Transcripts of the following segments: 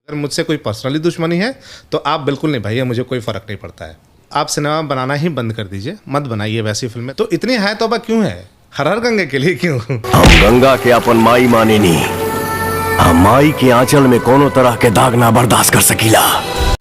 अगर मुझसे कोई पर्सनली दुश्मनी है तो आप बिल्कुल निभाइए, मुझे कोई फ़र्क नहीं पड़ता है। आप सिनेमा बनाना ही बंद कर दीजिए, मत बनाइए वैसी फ़िल्में। तो इतनी है तौबा क्यों है? हर हर गंगे के लिए क्यों? हम गंगा के अपन माई माने नी, हम माई के आंचल में कोनो तरह के दाग ना बर्दाश्त कर सकीला।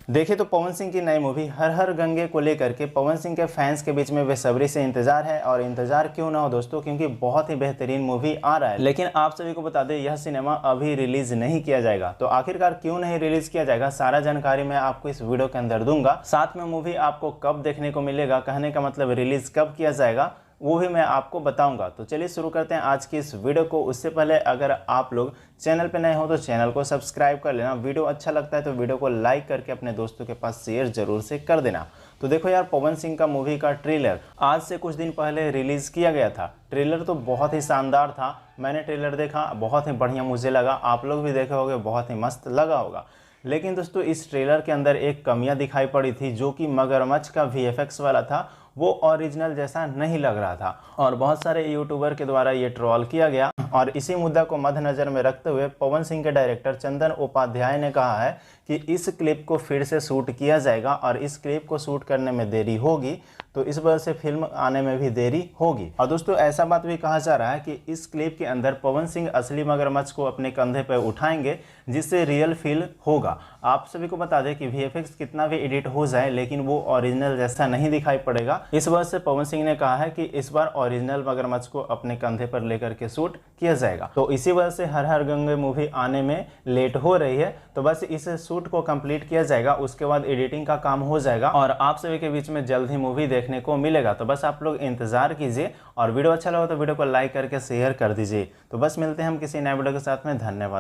देखिए तो पवन सिंह की नई मूवी हर हर गंगे को लेकर के पवन सिंह के फैंस के बीच में बेसब्री से इंतजार है। और इंतजार क्यों ना हो दोस्तों, क्योंकि बहुत ही बेहतरीन मूवी आ रहा है। लेकिन आप सभी को बता दें यह सिनेमा अभी रिलीज नहीं किया जाएगा। तो आखिरकार क्यों नहीं रिलीज किया जाएगा, सारा जानकारी मैं आपको इस वीडियो के अंदर दूंगा। साथ में मूवी आपको कब देखने को मिलेगा, कहने का मतलब रिलीज कब किया जाएगा, वो भी मैं आपको बताऊंगा। तो चलिए शुरू करते हैं आज की इस वीडियो को। उससे पहले अगर आप लोग चैनल पे नए हो तो चैनल को सब्सक्राइब कर लेना। वीडियो अच्छा लगता है तो वीडियो को लाइक करके अपने दोस्तों के पास शेयर जरूर से कर देना। तो देखो यार, पवन सिंह का मूवी का ट्रेलर आज से कुछ दिन पहले रिलीज किया गया था। ट्रेलर तो बहुत ही शानदार था। मैंने ट्रेलर देखा, बहुत ही बढ़िया मुझे लगा। आप लोग भी देखे होंगे, बहुत ही मस्त लगा होगा। लेकिन दोस्तों इस ट्रेलर के अंदर एक कमियां दिखाई पड़ी थी, जो कि मगरमच्छ का वीएफएक्स वाला था, वो ओरिजिनल जैसा नहीं लग रहा था। और बहुत सारे यूट्यूबर के द्वारा ये ट्रोल किया गया। और इसी मुद्दा को मद्देनजर में रखते हुए पवन सिंह के डायरेक्टर चंदन उपाध्याय ने कहा है कि इस क्लिप को फिर से शूट किया जाएगा और इस क्लिप को शूट करने में देरी होगी, तो इस वजह से फिल्म आने में भी देरी होगी। और दोस्तों ऐसा बात भी कहा जा रहा है कि इस क्लिप के अंदर पवन सिंह असली मगरमच्छ को अपने कंधे पर उठाएंगे, जिससे रियल फील होगा। आप सभी को बता दें कि वीएफएक्स कितना भी एडिट हो जाए लेकिन वो ओरिजिनल जैसा नहीं दिखाई पड़ेगा। इस वजह से पवन सिंह ने कहा है कि इस बार ओरिजिनल मगरमच्छ को अपने कंधे पर लेकर के शूट किया जाएगा। तो इसी वजह से हर हर गंगे मूवी आने में लेट हो रही है। तो बस इस शूट को कंप्लीट किया जाएगा, उसके बाद एडिटिंग का काम हो जाएगा और आप सभी के बीच में जल्द ही मूवी देखने को मिलेगा। तो बस आप लोग इंतजार कीजिए और वीडियो अच्छा लगा तो वीडियो को लाइक करके शेयर कर दीजिए। तो बस मिलते हैं हम किसी नए वीडियो के साथ में। धन्यवाद।